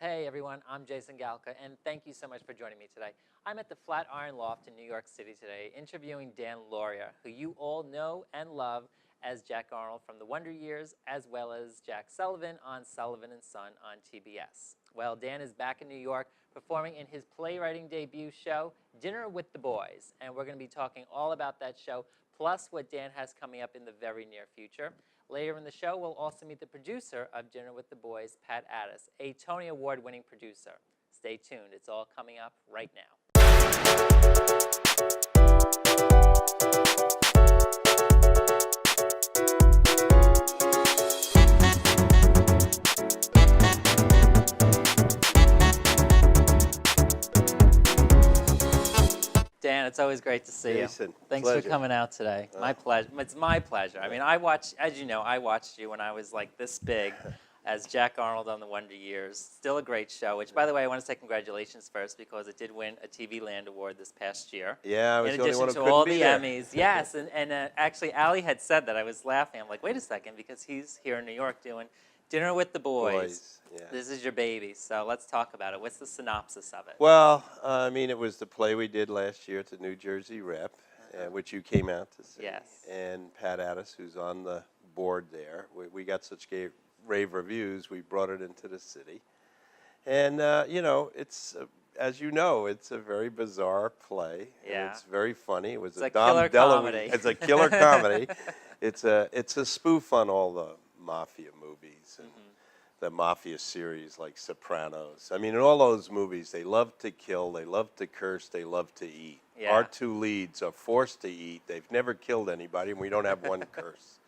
Hey everyone, I'm Jason Galka, and thank you so much for joining me today. I'm at the Flatiron Loft in New York City today, interviewing Dan Lauria, who you all know and love as Jack Arnold from The Wonder Years, as well as Jack Sullivan on Sullivan and Son on TBS. Well, Dan is back in New York performing in his playwriting debut show, Dinner with the Boys, and we're going to be talking all about that show, plus what Dan has coming up in the very near future. Later in the show, we'll also meet the producer of Dinner with the Boys, Pat Addis, a Tony Award-winning producer. Stay tuned. It's all coming up right now. Dan, it's always great to see Jason, you. Thanks pleasure. for coming out today. My pleasure. It's my pleasure. I mean, I watched, as you know, I watched you when I was like this big as Jack Arnold on The Wonder Years. Still a great show, which, by the way, I want to say congratulations first because it did win a TV Land Award this past year. Yeah, I was the only one who In addition to couldn't all be the there. Emmys. Yes, and actually, Ali had said that. I was laughing. I'm like, wait a second, because he's here in New York doing Dinner with the Boys. Yeah. This is your baby, so let's talk about it. What's the synopsis of it? Well, I mean, it was the play we did last year at the New Jersey Rep, which you came out to see. Yes. And Pat Addis, who's on the board there. We got such rave reviews, we brought it into the city. And, you know, it's, as you know, it's a very bizarre play. Yeah. And it's very funny. It was It's a killer comedy. It's a killer comedy. It's a spoof on all the mafia movies and the mafia series like Sopranos. I mean, in all those movies, they love to kill, they love to curse, they love to eat. Yeah. Our two leads are forced to eat. They've never killed anybody, and we don't have one curse.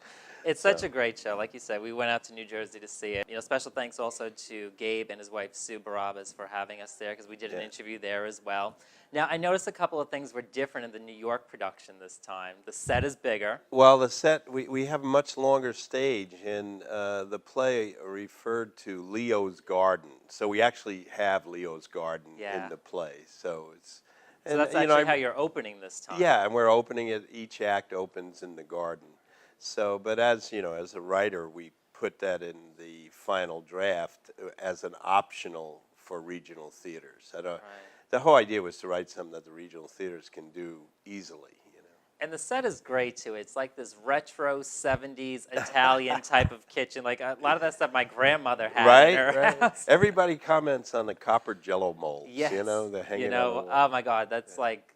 It's such a great show. Like you said, we went out to New Jersey to see it. You know, special thanks also to Gabe and his wife, Sue Barabas, for having us there because we did an interview there as well. Now, I noticed a couple of things were different in the New York production this time. The set is bigger. Well, the set, we have a much longer stage, and the play referred to Leo's Garden. So we actually have Leo's Garden in the play. So it's... So that's actually how you're opening this time. Yeah, and we're opening it, each act opens in the garden. So, but as, you know, as a writer, we put that in the final draft as an optional for regional theaters. The whole idea was to write something that the regional theaters can do easily, you know. And the set is great, too. It's like this retro 70s Italian type of kitchen. Like a lot of that stuff my grandmother had in her house. Everybody comments on the copper Jello molds, Yes. you know, the hanging You know, on the wall. oh my God, that's like,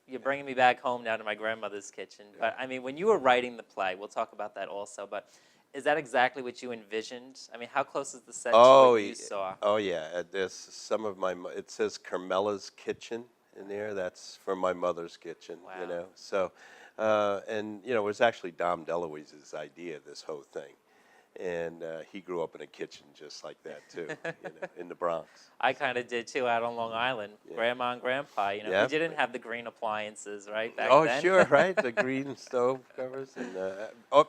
you're bringing me back home now to my grandmother's kitchen. But I mean, when you were writing the play, we'll talk about that also, but is that exactly what you envisioned? I mean, how close is the set to what you saw? Oh, yeah. There's some of my, it says Carmela's Kitchen in there. That's from my mother's kitchen, you know. So, and, you know, it was actually Dom DeLuise's idea, this whole thing. And he grew up in a kitchen just like that, too, you know, in the Bronx. I kind of did, too, out on Long Island. Grandma and Grandpa, you know. We didn't have the green appliances, right, back then? Oh, sure, right? The green stove covers. And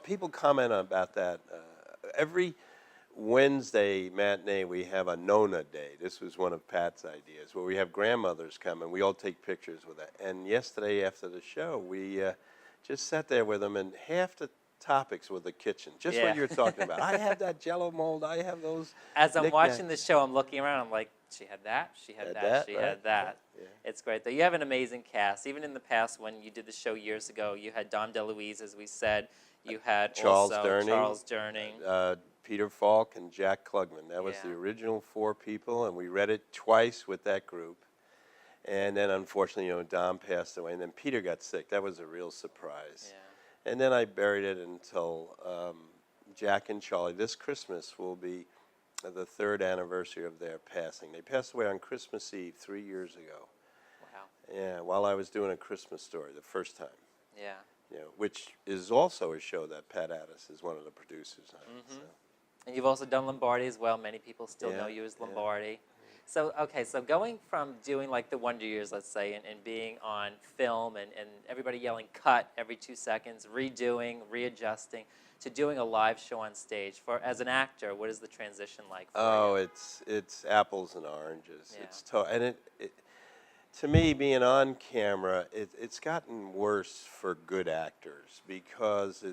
people comment about that. Every Wednesday matinee, we have a Nona Day. This was one of Pat's ideas, where we have grandmothers come, and we all take pictures with it. And yesterday after the show, we just sat there with them, and half the topics with the kitchen, just what you're talking about. I have that Jello mold. I have those. As I'm watching the show, I'm looking around. I'm like, she had that. She had that. She had that. Yeah. It's great. Though you have an amazing cast. Even in the past, when you did the show years ago, you had Dom DeLuise, as we said. You had Charles Durning, Peter Falk, and Jack Klugman. That was the original four people, and we read it twice with that group. And then, unfortunately, you know, Dom passed away, and then Peter got sick. That was a real surprise. Yeah. And then I buried it until Jack and Charlie. This Christmas will be the 3rd anniversary of their passing. They passed away on Christmas Eve 3 years ago. Wow. Yeah, while I was doing A Christmas Story the first time. Yeah. You know, which is also a show that Pat Addis is one of the producers on. So. And you've also done Lombardi as well. Many people still know you as Lombardi. So, okay, so going from doing like the Wonder Years, let's say, and being on film and everybody yelling cut every 2 seconds, redoing, readjusting, to doing a live show on stage, as an actor, what is the transition like for you? It's apples and oranges. Yeah. It's and to me, being on camera, it's gotten worse for good actors because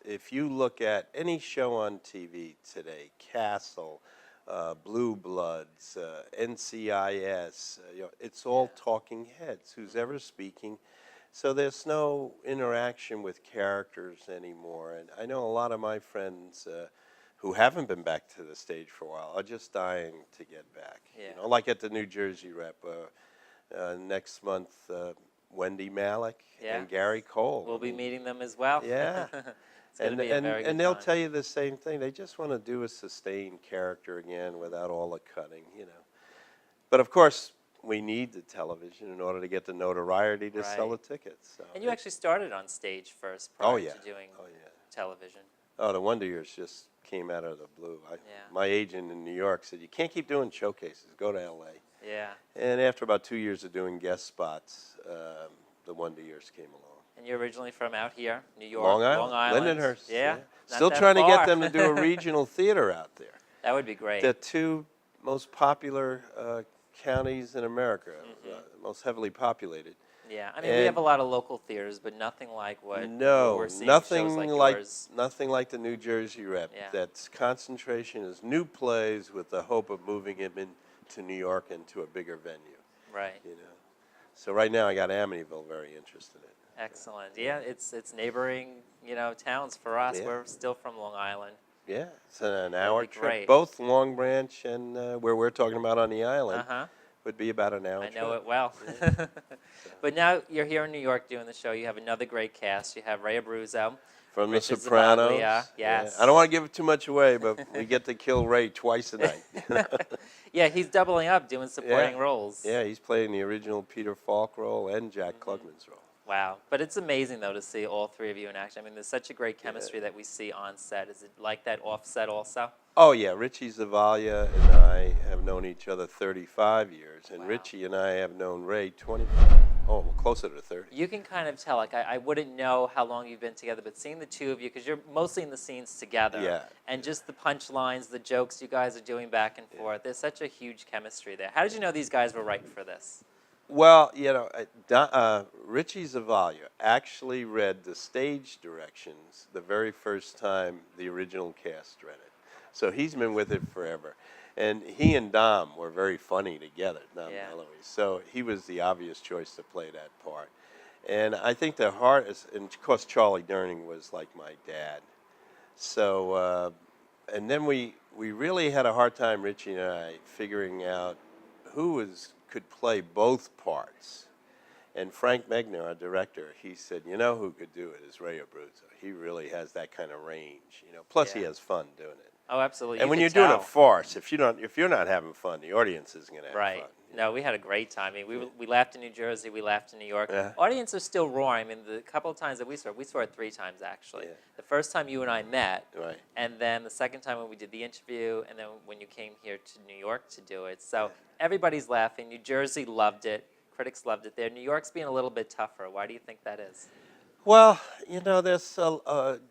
if you look at any show on TV today, Castle, Blue Bloods, NCIS. It's all talking heads. Who's ever speaking? So there's no interaction with characters anymore. And I know a lot of my friends who haven't been back to the stage for a while are just dying to get back. Yeah. Like at the New Jersey rep next month, Wendy Malick and Gary Cole. We'll be meeting them as well. Yeah. It's going to be a very good and they'll time. tell you the same thing. They just want to do a sustained character again without all the cutting, But of course, we need the television in order to get the notoriety to sell the tickets. So and you actually started on stage first prior to doing television. Oh, the Wonder Years just came out of the blue. My agent in New York said, you can't keep doing showcases. Go to L.A. Yeah. And after about 2 years of doing guest spots, the Wonder Years came along. And you're originally from out here, New York, Long Island. Lindenhurst. Yeah. Still trying to get them to do a regional theater out there. That would be great. The two most popular counties in America, most heavily populated. Yeah, I mean, we have a lot of local theaters, but nothing like what we're seeing. nothing shows like yours. nothing like the New Jersey rep. Yeah. That's concentration is new plays with the hope of moving him into New York into a bigger venue. Right. So right now I got Amityville very interested in. Excellent. Yeah, it's neighboring, towns for us. Yeah. We're still from Long Island. Yeah, it's an hour be trip. great. Both Long Branch and where we're talking about on the island would be about an hour I trip. know it well. But now you're here in New York doing the show. You have another great cast. You have Ray Abruzzo. From The Richard Sopranos. Zavaglia, yes. I don't want to give it too much away, but we get to kill Ray twice a night. Yeah, he's doubling up, doing supporting roles. Yeah, he's playing the original Peter Falk role and Jack Klugman's role. Wow. But it's amazing, though, to see all three of you in action. I mean, there's such a great chemistry that we see on set. Is it like that off set also? Oh, yeah. Richie Zavaglia and I have known each other 35 years, and Richie and I have known Ray 25. Oh, well, closer to 30. You can kind of tell, like, I wouldn't know how long you've been together, but seeing the two of you, because you're mostly in the scenes together. Yeah. And just the punchlines, the jokes you guys are doing back and forth. There's such a huge chemistry there. How did you know these guys were right for this? Well, Richie Zavaglia actually read the stage directions the very first time the original cast read it. So he's been with it forever. And he and Dom were very funny together, Dom DeLuise. So he was the obvious choice to play that part. And I think the heart is, and of course Charlie Durning was like my dad. So, and then we really had a hard time, Richie and I, figuring out who could play both parts. And Frank Megner, our director, he said, who could do it is Ray Abruzzo. He really has that kind of range, Plus he has fun doing it. Oh, absolutely. And when you're doing a farce, if you're not having fun, the audience isn't going to have fun. No, we had a great time. I mean, we laughed in New Jersey, we laughed in New York. Yeah. Audience are still roaring. I mean, the couple of times that we saw it 3 times actually. Yeah. The first time you and I met, Right. and then the second time when we did the interview, and then when you came here to New York to do it. So everybody's laughing. New Jersey loved it. Critics loved it there. New York's being a little bit tougher. Why do you think that is? Well, there's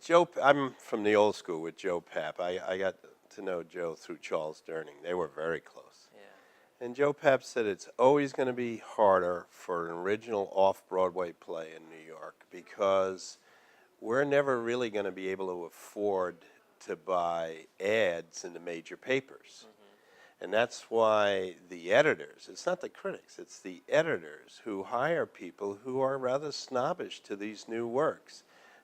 Joe. I'm from the old school with Joe Papp. I got to know Joe through Charles Durning. They were very close. Yeah. And Joe Papp said it's always going to be harder for an original off-Broadway play in New York because we're never really going to be able to afford to buy ads in the major papers. And that's why the editors, it's not the critics, it's the editors who hire people who are rather snobbish to these new works.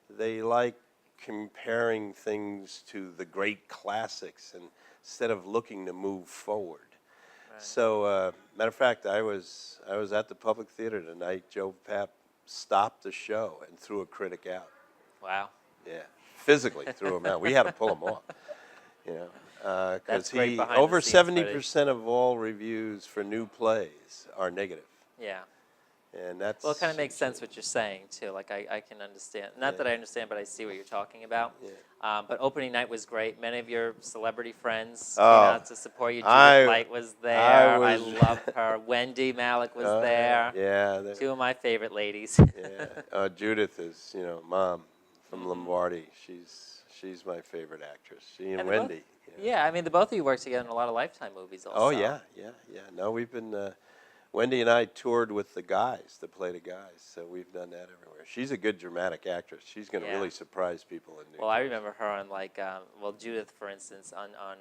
They like comparing things to the great classics instead of looking to move forward. Right. So, matter of fact, I was at the Public Theater tonight. Joe Papp stopped the show and threw a critic out. Wow. Yeah, physically threw him out. We had to pull him off. Because over 70% of all reviews for new plays are negative. Yeah. And that's well, it kind of makes sense what you're saying too. Like I can understand, not that I understand, but I see what you're talking about. Yeah. But opening night was great. Many of your celebrity friends came out to support you. Judith Light was there. I loved her. Wendy Malick was there. Yeah. 2 of my favorite ladies. Yeah. Judith is, Mom from Lombardi. She's my favorite actress. She and Wendy. Yeah, I mean, the both of you worked together in a lot of Lifetime movies also. Oh, yeah. No, we've been, Wendy and I toured with the guys, to play the guys, so we've done that everywhere. She's a good dramatic actress. She's going to really surprise people in New York. Well, I remember her on, Judith, for instance, on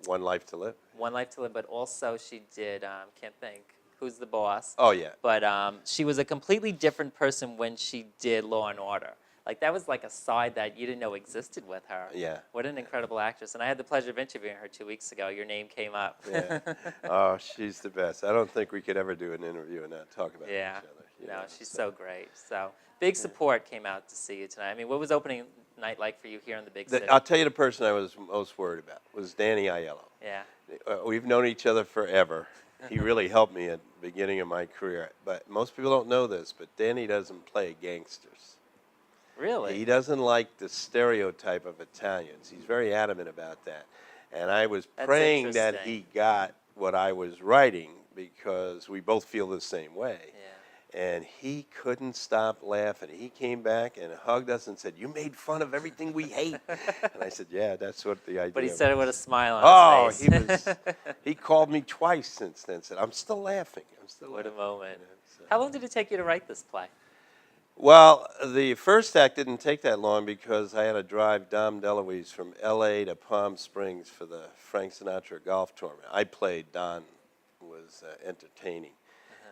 One Life to Live. One Life to Live, but also she did, can't think, Who's the Boss? Oh, yeah. But she was a completely different person when she did Law and Order. Like, that was like a side that you didn't know existed with her. Yeah. What an incredible actress. And I had the pleasure of interviewing her 2 weeks ago. Your name came up. Yeah. Oh, she's the best. I don't think we could ever do an interview and not talk about Yeah. each other. You No, know, she's so great. So, big support came out to see you tonight. I mean, what was opening night like for you here in the big city? I'll tell you the person I was most worried about was Danny Aiello. Yeah. We've known each other forever. He really helped me at the beginning of my career. But most people don't know this, but Danny doesn't play gangsters. Really? He doesn't like the stereotype of Italians. He's very adamant about that. And I was That's praying that interesting. he got what I was writing because we both feel the same way. Yeah. And he couldn't stop laughing. He came back and hugged us and said, "You made fun of everything we hate." And I said, "Yeah, that's what the idea But he was." said it with a smile on his face. He called me twice since then, said, "I'm still laughing. I'm still What a laughing." moment. You know, so. How long did it take you to write this play? Well, the first act didn't take that long because I had to drive Dom DeLuise from L.A. to Palm Springs for the Frank Sinatra golf tournament. I played Don, was entertaining.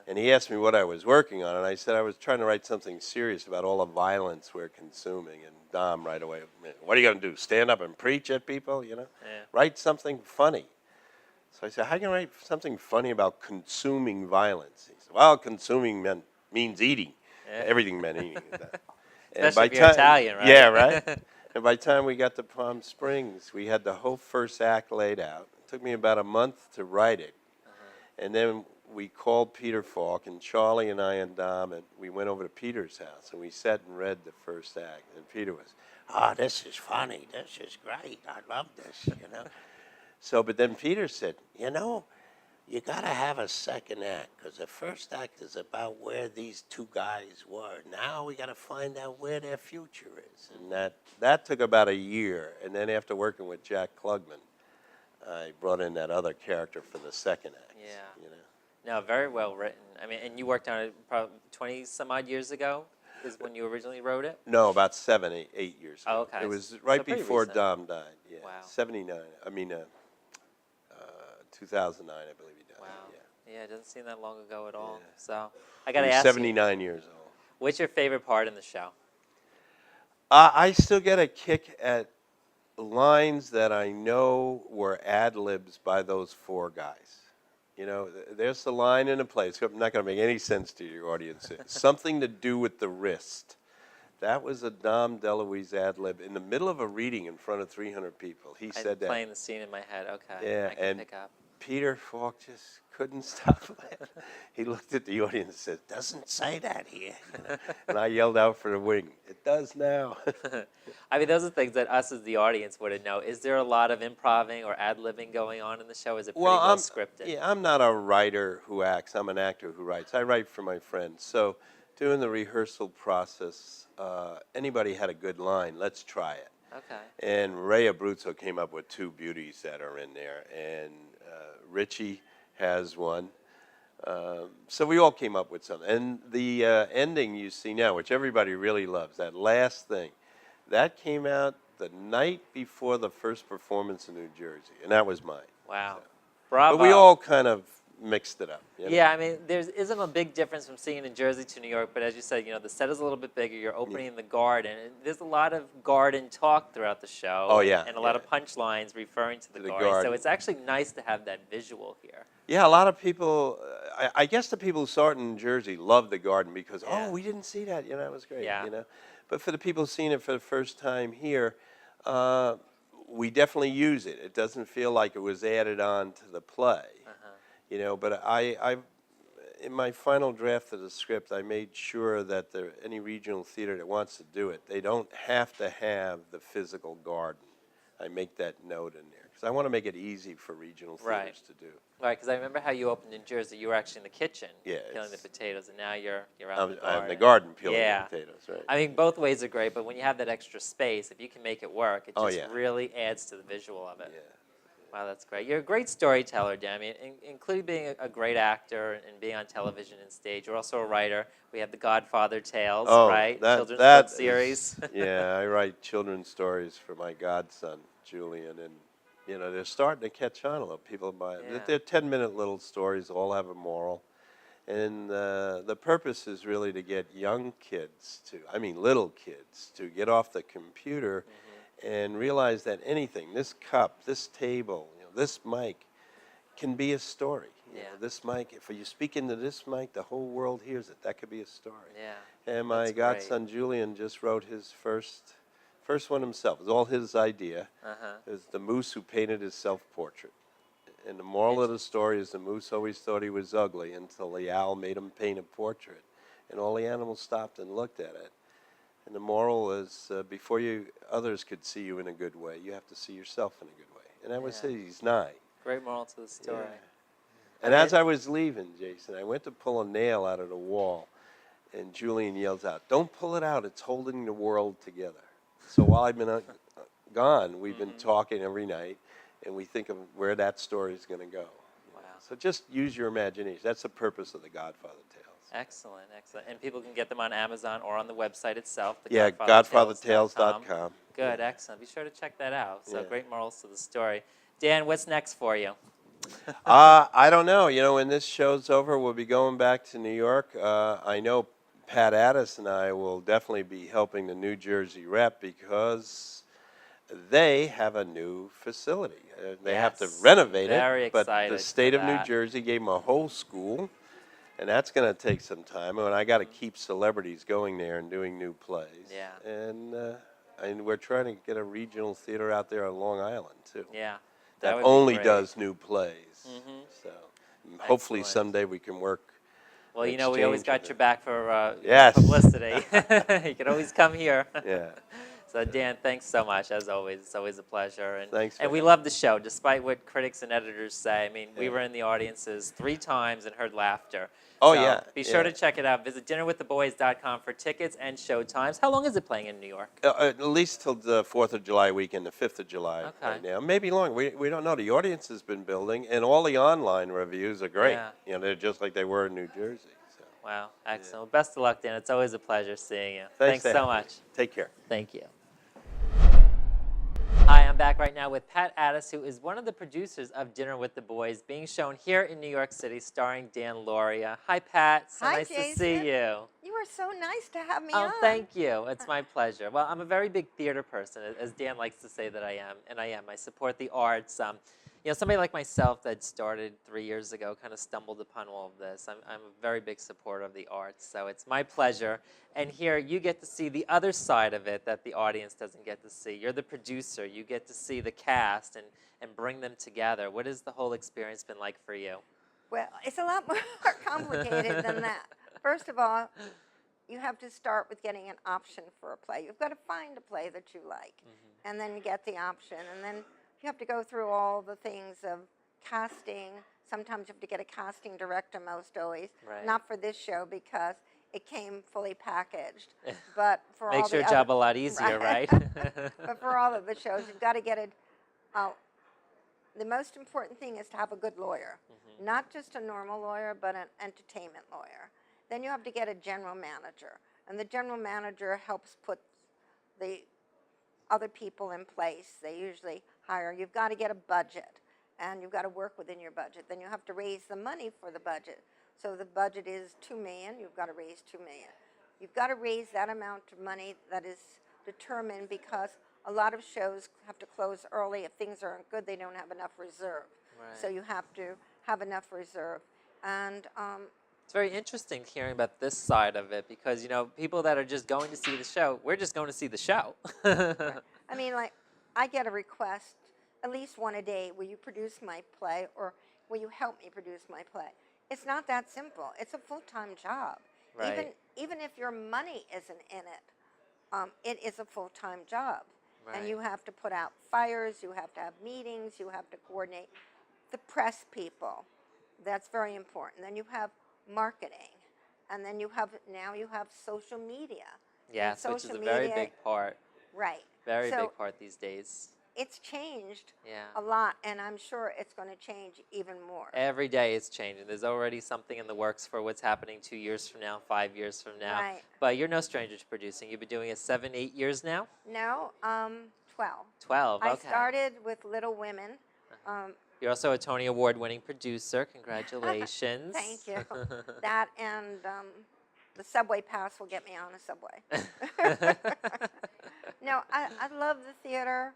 And he asked me what I was working on, and I said I was trying to write something serious about all the violence we're consuming. And Dom right away, "What are you going to do, stand up and preach at people, you know? Yeah. Write something funny." So I said, "How can I write something funny about consuming violence?" He said, "Well, consuming means eating." Yeah. Everything meant eating. Especially if you're Italian, right? Yeah, right? And by the time we got to Palm Springs, we had the whole first act laid out. It took me about a month to write it. And then we called Peter Falk, and Charlie and I and Dom, and we went over to Peter's house, and we sat and read the first act. And Peter was, "Oh, this is funny. This is great. I love this, you know." So, but then Peter said, "You know, you got to have a second act, because the first act is about where these two guys were. Now we got to find out where their future is." And that took about a year. And then after working with Jack Klugman, I brought in that other character for the second act. Yeah. You know? No, very well written. I mean, and you worked on it probably 20 some odd years ago is when you originally wrote it? No, about 8 years ago. Oh, okay. It was right pretty before recent. Dom died. Yeah. Wow. 79. I mean, 2009, I believe he died. Wow. Yeah. Yeah, it doesn't seem that long ago at all. Yeah. So I got to He was ask 79 years old. you, what's your favorite part in the show? I still get a kick at lines that I know were ad-libs by those four guys. You know, there's the line in a play. It's not going to make any sense to your audience. Something to do with the wrist. That was a Dom DeLuise ad-lib in the middle of a reading in front of 300 people. He said I'm that. playing the scene in my head. Okay. Yeah, I can and pick up. Peter Falk just couldn't stop laughing. He looked at the audience and said, "Doesn't say that here." You know? And I yelled out for the wing, "It does now." I mean, those are things that us as the audience wouldn't know. Is there a lot of improving or ad-libbing going on in the show? Is it pretty well scripted? Yeah, I'm not a writer who acts. I'm an actor who writes. I write for my friends. So during the rehearsal process, anybody had a good line, let's try it. Okay. And Ray Abruzzo came up with two beauties that are in there, and Richie has one. So we all came up with something. And the ending you see now, which everybody really loves, that last thing, that came out the night before the first performance in New Jersey, and that was mine. Wow. So. Bravo. But we all kind of mixed it up. You know? Yeah, I mean, there isn't a big difference from seeing in Jersey to New York, but as you said, you know, the set is a little bit bigger. You're opening in the garden. And there's a lot of garden talk throughout the show. Oh, yeah, And a lot yeah. of punchlines referring to the the garden. So garden. it's actually nice to have that visual here. Yeah, a lot of people, I guess the people who saw it in Jersey loved the garden because, Yeah. oh, we didn't see that. You know, it was great. Yeah. You know? But for the people seeing it for the first time here, we definitely use it. It doesn't feel like it was added on to the play. You know, but I, in my final draft of the script, I made sure that any regional theater that wants to do it, they don't have to have the physical garden. I make that note in there because I want to make it easy for regional theaters to do. Right, because I remember how you opened in Jersey. You were actually in the kitchen peeling the it's- potatoes, and now you're out in the garden. I'm in the garden peeling Yeah. the potatoes, right? I mean, both ways are great, but when you have that extra space, if you can make it work, it Oh, just yeah. really adds to the visual of it. Yeah. Wow, that's great. You're a great storyteller, Dan. I mean, including being a great actor and being on television and stage. You're also a writer. We have the Godfather Tales, right? Children's book series. Yeah, I write children's stories for my godson, Julian, and they're starting to catch on a little. People buy it. Yeah. They're 10-minute little stories, all have a moral. And the purpose is really to get young kids little kids, to get off the computer and realize that anything, this cup, this table, this mic, can be a story. You know, this mic, if you speak into this mic, the whole world hears it. That could be a story. Yeah. And my godson Julian just wrote his first one himself. It was all his idea. It was the moose who painted his self-portrait. And the moral of the story is the moose always thought he was ugly until the owl made him paint a portrait. And all the animals stopped and looked at it. And the moral is before others could see you in a good way, you have to see yourself in a good way. And that was he's 9. Great moral to the story. Yeah. And as I was leaving, Jason, I went to pull a nail out of the wall. And Julian yells out, "Don't pull it out. It's holding the world together." So while I've been gone, we've been talking every night. And we think of where that story is going to go. Wow. So just use your imagination. That's the purpose of the Godfather Tales. Excellent, excellent. And people can get them on Amazon or on the website itself. GodfatherTales.com. Good, excellent. Be sure to check that out. So great morals to the story. Dan, what's next for you? I don't know. When this show's over, we'll be going back to New York. I know Pat Addis and I will definitely be helping the New Jersey rep because they have a new facility. They have to renovate it, but the state of New Jersey gave them a whole school, and that's going to take some time. And I got to keep celebrities going there and doing new plays. Yeah. And we're trying to get a regional theater out there on Long Island too. Yeah. That only does new plays. So hopefully someday we can work. Well, we always got your back for yes. publicity. You can always come here. Yeah. So, Dan, thanks so much, as always. It's always a pleasure. And, thanks. And we love the show, despite what critics and editors say. I mean, we were in the audiences 3 times and heard laughter. Oh, so yeah. Be sure to check it out. Visit dinnerwiththeboys.com for tickets and show times. How long is it playing in New York? At least till the 4th of July weekend, the 5th of July right now. Maybe longer. We don't know. The audience has been building, and all the online reviews are great. Yeah. They're just like they were in New Jersey. So. Wow, excellent. Well, best of luck, Dan. It's always a pleasure seeing you. Thanks so much. Take care. Thank you. Hi, I'm back right now with Pat Addis, who is one of the producers of Dinner with the Boys, being shown here in New York City, starring Dan Lauria. Hi, Pat. So nice Jason. to see you. You were so nice to have me on. on. Thank you. It's my pleasure. Well, I'm a very big theater person, as Dan likes to say that I am, and I am. I support the arts. Somebody like myself that started 3 years ago kind of stumbled upon all of this. I'm a very big supporter of the arts, so it's my pleasure. And here you get to see the other side of it that the audience doesn't get to see. You're the producer. You get to see the cast and bring them together. What has the whole experience been like for you? Well, it's a lot more complicated than that. First of all, you have to start with getting an option for a play. You've got to find a play that you like, and then get the option, and then you have to go through all the things of casting. Sometimes you have to get a casting director, most always. Right. Not for this show because it came fully packaged. But for Makes all the your job a lot easier, right? But for all of the shows, you've got to get it. The most important thing is to have a good lawyer. Not just a normal lawyer, but an entertainment lawyer. Then you have to get a general manager. And the general manager helps put the other people in place. They usually hire. You've got to get a budget, and you've got to work within your budget. Then you have to raise the money for the budget. So the budget is $2 million. You've got to raise $2 million. You've got to raise that amount of money that is determined because a lot of shows have to close early. If things aren't good, they don't have enough reserve. Right. So you have to have enough reserve. And it's very interesting hearing about this side of it because, people that are just going to see the show, we're just going to see the show. right. I mean, like, I get a request at least one a day, will you produce my play or will you help me produce my play? It's not that simple. It's a full-time job. Right. Even if your money isn't in it, it is a full-time job. Right. And you have to put out fires, you have to have meetings, you have to coordinate the press people. That's very important. Then you have marketing. And then you have social media. Yes, which is a very big part. Right. Very big part these days. It's changed a lot, and I'm sure it's going to change even more. Every day it's changing. There's already something in the works for what's happening 2 years from now, 5 years from now. Right. But you're no stranger to producing. You've been doing it 7, 8 years now? No, 12. 12, okay. I started with Little Women. You're also a Tony Award-winning producer. Congratulations. Thank you. That and the subway pass will get me on a subway. No, I love the theater.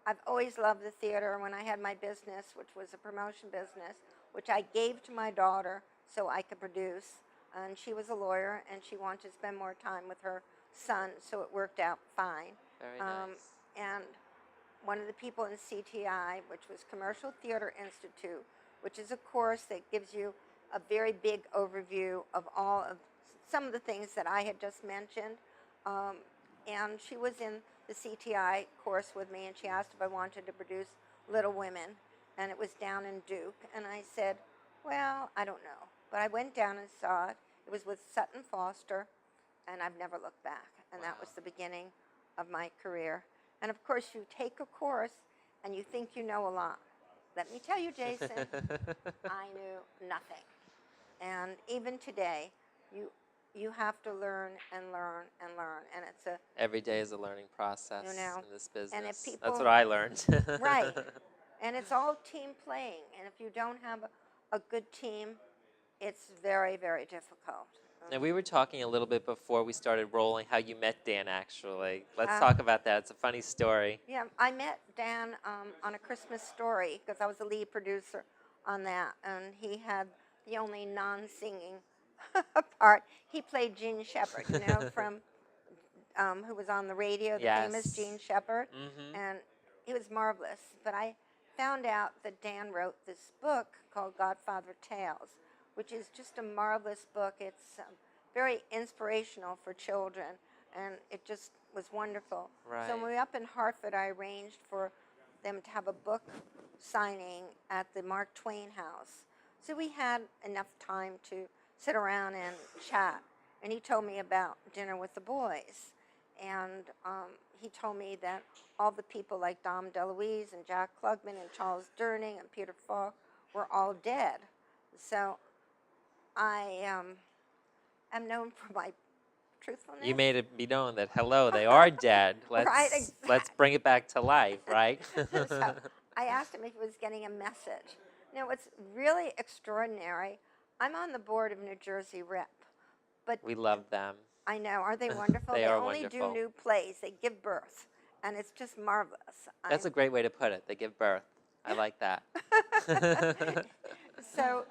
I've always loved the theater. When I had my business, which was a promotion business, which I gave to my daughter so I could produce, and she was a lawyer, and she wanted to spend more time with her son, so it worked out fine. Very nice. And one of the people in CTI, which was Commercial Theater Institute, which is a course that gives you a very big overview of all of some of the things that I had just mentioned. And she was in the CTI course with me, and she asked if I wanted to produce Little Women, and it was down in Duke. And I said, well, I don't know. But I went down and saw it. It was with Sutton Foster, and I've never looked back. And that was the beginning of my career. And of course, you take a course, and you think you know a lot. Let me tell you, Jason, I knew nothing. And even today, you have to learn and learn and learn, and it's a Every day is a learning process You know, in this business. and if people- That's what I learned. right. And it's all team playing, and if you don't have a good team, it's very, very difficult. Now, we were talking a little bit before we started rolling how you met Dan, actually. Let's talk about that. It's a funny story. Yeah, I met Dan on A Christmas Story because I was the lead producer on that, and he had the only non-singing part. He played Gene Shepherd, you know, from who was on the radio, the famous Gene Shepherd, and he was marvelous. But I found out that Dan wrote this book called Godfather Tales, which is just a marvelous book. It's very inspirational for children, and it just was wonderful. Right. So when we were up in Hartford, I arranged for them to have a book signing at the Mark Twain House. So we had enough time to sit around and chat. And he told me about Dinner with the Boys. And he told me that all the people like Dom DeLuise and Jack Klugman and Charles Durning and Peter Falk were all dead. So I am known for my truthfulness. You made it be known that, hello, they are dead. Let's, Right, exactly. let's bring it back to life, right? So I asked him if he was getting a message. Now, what's really extraordinary, I'm on the board of New Jersey Rep, but We love them. I know, aren't they wonderful? They are only wonderful. do new plays. They give birth, and it's just marvelous. That's a great way to put it. They give birth. I like that. So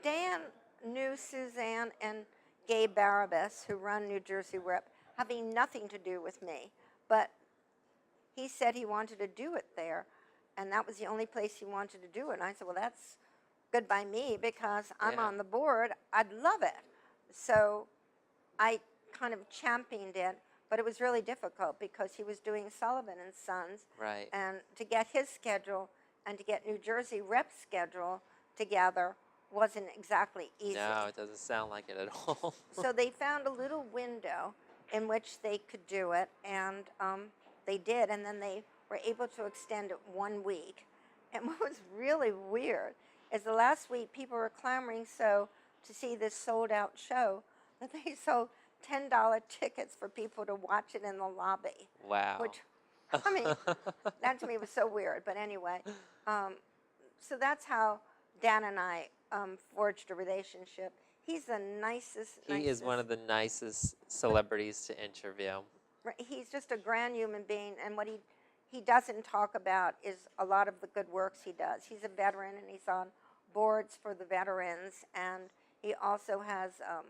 Dan knew Suzanne and Gabe Barabas, who run New Jersey Rep, having nothing to do with me, but he said he wanted to do it there, and that was the only place he wanted to do it. And I said, well, that's good by me because I'm Yeah. on the board. I'd love it. So I kind of championed it, but it was really difficult because he was doing Sullivan and Sons, Right. and to get his schedule and to get New Jersey Rep's schedule together wasn't exactly easy. No, it doesn't sound like it at all. So they found a little window in which they could do it, and they did, and then they were able to extend it 1 week. And what was really weird is the last week people were clamoring so to see this sold-out show that they sold $10 tickets for people to watch it in the lobby. Wow. Which, I mean, that to me was so weird. But anyway, so that's how Dan and I forged a relationship. He's the nicest. He is one of the nicest celebrities to interview. He's just a grand human being, and what he doesn't talk about is a lot of the good works he does. He's a veteran, and he's on boards for the veterans, and he also has a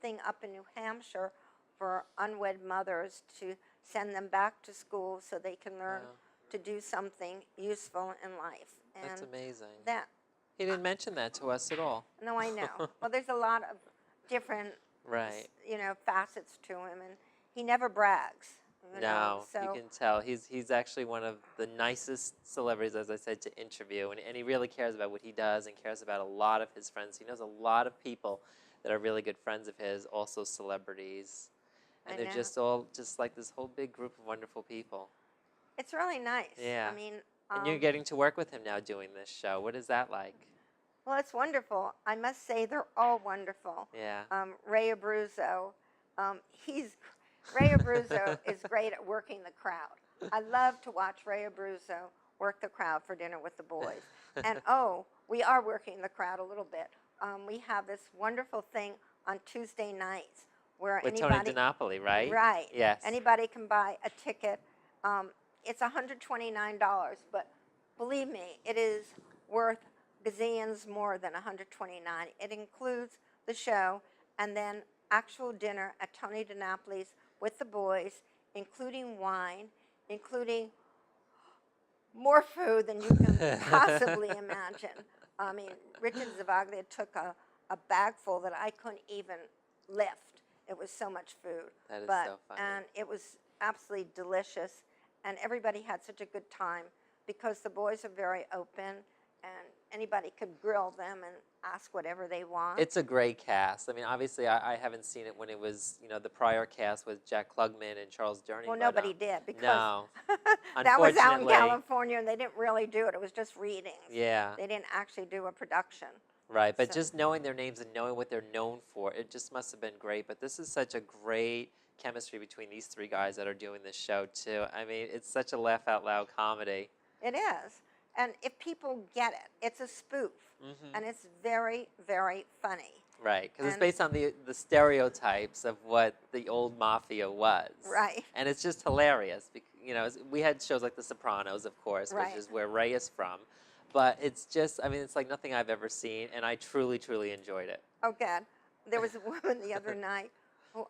thing up in New Hampshire for unwed mothers to send them back to school so they can learn to do something useful in life. And That's amazing. That, He didn't mention that to us at all. no, I know. Well, there's a lot of different, Right. facets to him, and he never brags. No, so you can tell. He's actually one of the nicest celebrities, as I said, to interview. And he really cares about what he does and cares about a lot of his friends. He knows a lot of people that are really good friends of his, also celebrities. And I they're know. just all just like this whole big group of wonderful people. it's really nice. Yeah. I mean, And you're getting to work with him now doing this show. What is that like? well, it's wonderful. I must say they're all wonderful. Yeah. Ray Abruzzo, Ray Abruzzo is great at working the crowd. I love to watch Ray Abruzzo work the crowd for dinner with the boys. And we are working the crowd a little bit. We have this wonderful thing on Tuesday nights where With Tony anybody, DiNapoli, right? right, Yes. anybody can buy a ticket. It's $129, but believe me, it is worth gazillions more than $129. It includes the show and then actual dinner at Tony DiNapoli's with the boys, including wine, including more food than you can possibly imagine. I mean, Richard Zavaglia took a bag full that I couldn't even lift. It was so much food. That is but, so funny. And it was absolutely delicious, and everybody had such a good time because the boys are very open, and anybody could grill them and ask whatever they want. It's a great cast. I mean, obviously, I haven't seen it when it was, the prior cast with Jack Klugman and Charles Durning. Well, but, nobody did because no. that was out in Unfortunately. California, and they didn't really do it. It was just readings. Yeah. They didn't actually do a production. Right, but So- just knowing their names and knowing what they're known for, it just must have been great. But this is such a great chemistry between these three guys that are doing this show, too. I mean, it's such a laugh-out-loud comedy. It is. And if people get it, it's a spoof. Mm-hmm. And it's very, very funny. Right, because it's And- based on the stereotypes of what the old mafia was. Right. And it's just hilarious. We had shows like The Sopranos, of course, Right. which is where Ray is from. But it's just, I mean, it's like nothing I've ever seen, and I truly, truly enjoyed it. Oh, God. There was a woman the other night who,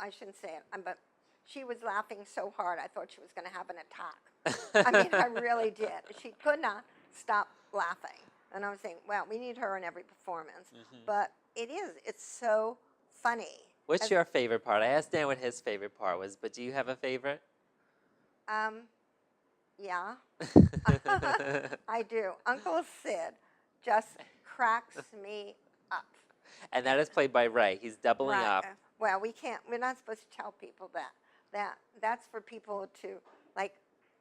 I shouldn't say it, but she was laughing so hard I thought she was going to have an attack. I mean, I really did. She could not stop laughing. And I was saying, well, we need her in every performance. Mhm. But it's so funny. What's As- your favorite part? I asked Dan what his favorite part was, but do you have a favorite? Yeah, I do. Uncle Sid just cracks me up. And that is played by Ray. He's doubling Right. up. Well, we're not supposed to tell people that. That's for people to, like,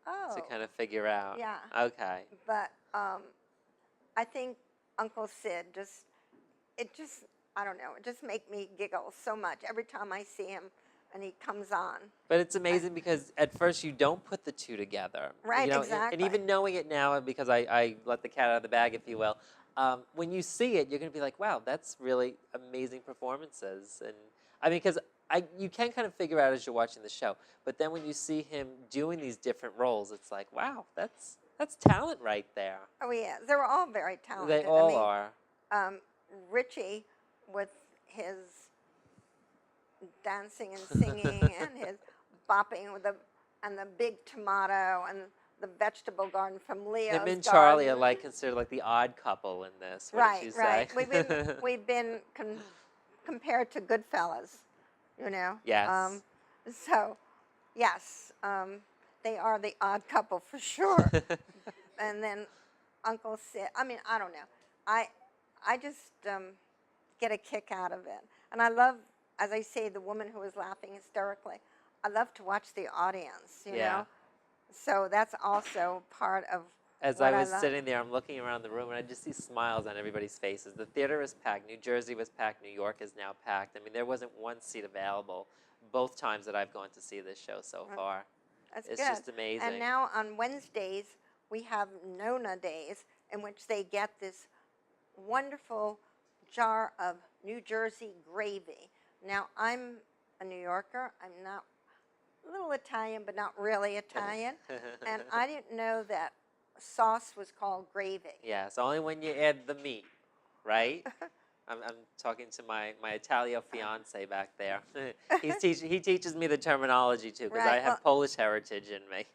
oh. To kind of figure out. Yeah. Okay. But I think Uncle Sid I don't know, it just makes me giggle so much every time I see him and he comes on. But it's amazing because at first you don't put the two together. Right, and exactly. even knowing it now, because I let the cat out of the bag, if you will, when you see it, you're going to be like, wow, that's really amazing performances. And I mean, because you can kind of figure out as you're watching the show. But then when you see him doing these different roles, it's like, wow, that's talent right there. Oh, yeah. They're all very talented. They all I mean, are. Richie with his dancing and singing and his bopping with the big tomato and the vegetable garden from Leo's Him and garden. Charlie are like considered like the odd couple in this. What did you Right. say? We've been compared to Goodfellas, Yes. So, yes, they are the odd couple for sure. And then Uncle Sid. I mean, I don't know. I just get a kick out of it, and I love, as I say, the woman who was laughing hysterically. I love to watch the audience. You Yeah. know. So that's also part of. As what I was love. sitting there, I'm looking around the room, and I just see smiles on everybody's faces. The theater is packed. New Jersey was packed. New York is now packed. I mean, there wasn't one seat available both times that I've gone to see this show so far. That's It's good. just amazing. And now on Wednesdays, we have Nona Days, in which they get this wonderful jar of New Jersey gravy. Now, I'm a New Yorker. I'm not a little Italian, but not really Italian. And I didn't know that sauce was called gravy. Yes, only when you add the meat, right? I'm talking to my Italio fiance back there. He teaches me the terminology too, because I Right, have well- Polish heritage in me.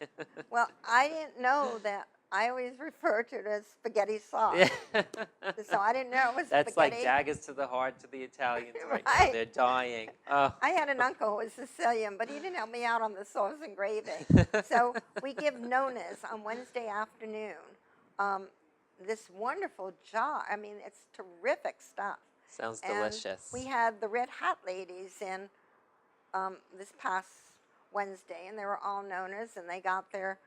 Well, I didn't know that. I always refer to it as spaghetti sauce. Yeah. So I didn't know it was That's spaghetti. like daggers to the heart to the Italians right now. Right. They're dying. Oh. I had an uncle who was Sicilian, but he didn't help me out on the sauce and gravy. So we give Nonas on Wednesday afternoon this wonderful jar. I mean, it's terrific stuff. Sounds And delicious. we had the Red Hat ladies in this past Wednesday, and they were all Nonas, and they got their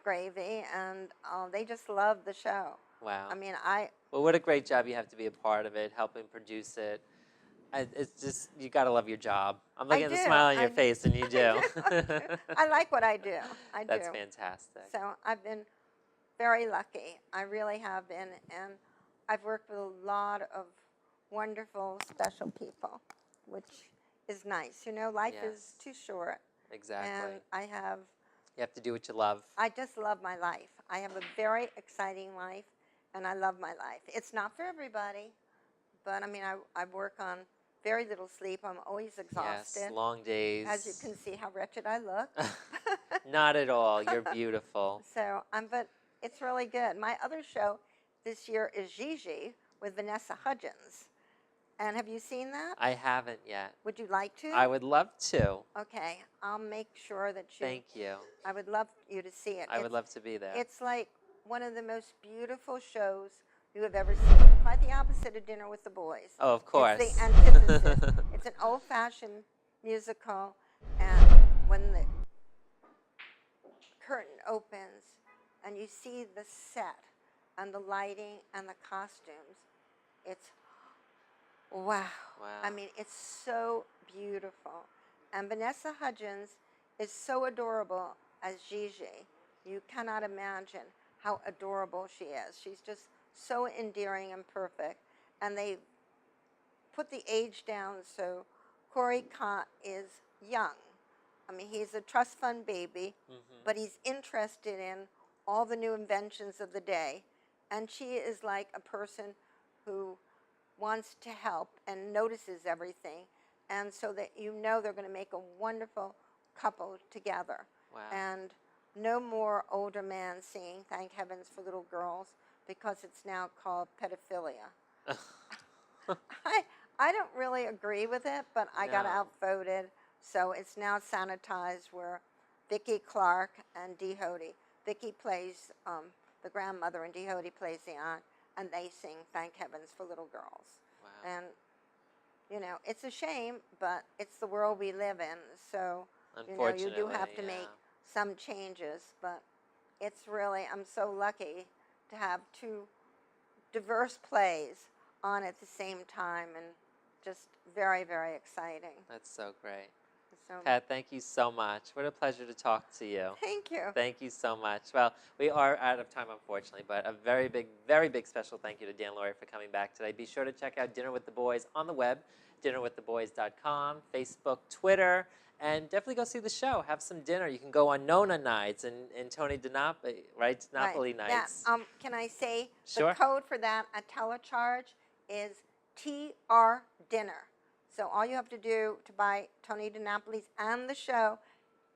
gravy, and they just loved the show. Wow. I mean, Well, what a great job you have to be a part of it, helping produce it. It's just, you got to love your job. I'm I looking at the do. smile on I your do. face, and you do. I do. I like what I do. I do. That's fantastic. So I've been very lucky. I really have been, and I've worked with a lot of wonderful, special people, which is nice. You know, life is Yes. too short, Exactly. and You have to do what you love. I just love my life. I have a very exciting life, and I love my life. It's not for everybody, but I mean, I work on very little sleep. I'm always exhausted. Yes, long days. As you can see how wretched I look. Not at all. You're beautiful. So, but it's really good. My other show this year is Gigi with Vanessa Hudgens. And have you seen that? I haven't yet. Would you like to? I would love to. Okay, I'll make sure that you. Thank you. I would love you to see it. I would love to be there. It's like one of the most beautiful shows you have ever seen. Quite the opposite of Dinner with the Boys. Oh, of course. It's the antithesis. It's an old-fashioned musical, and when the curtain opens and you see the set and the lighting and the costumes, it's wow. Wow. I mean, it's so beautiful. And Vanessa Hudgens is so adorable as Gigi. You cannot imagine how adorable she is. She's just so endearing and perfect. And they put the age down so Corey Cott is young. I mean, he's a trust fund baby, but he's interested in all the new inventions of the day. And she is like a person who wants to help and notices everything. And so that you know they're going to make a wonderful couple together. Wow. And no more older man singing Thank Heavens for Little Girls, because it's now called pedophilia. I don't really agree with it, but I got No. outvoted. So it's now sanitized where Vicki Clark and Dee Hoty. Vicki plays the grandmother and Dee Hoty plays the aunt, and they sing Thank Heavens for Little Girls. Wow. And, you know, it's a shame, but it's the world we live in. So, you know, you do have to Unfortunately, make some changes, but it's really, I'm so lucky to have two diverse plays on at the same time, and just very, very exciting. That's so great. So, Pat, thank you so much. What a pleasure to talk to you. thank you. Thank you so much. Well, we are out of time, unfortunately, but a very big special thank you to Dan Lauria for coming back today. Be sure to check out Dinner with the Boys on the web, dinnerwiththeboys.com, Facebook, Twitter, and definitely go see the show. Have some dinner. You can go on Nona nights and Tony DiNapoli, right? DiNapoli Right. nights. Yeah, can I say Sure. the code for that, a telecharge, is TR Dinner. So all you have to do to buy Tony DiNapoli's and the show,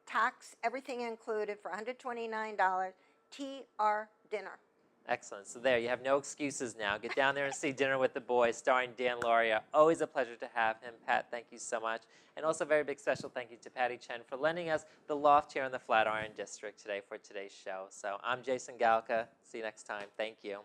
tax, everything included, for $129, TR Dinner. Excellent. So there, you have no excuses now. Get down there and see Dinner with the Boys, starring Dan Lauria. Always a pleasure to have him. Pat, thank you so much. And also a very big special thank you to Patty Chen for lending us the loft here in the Flatiron District today for today's show. So I'm Jason Galka. See you next time. Thank you.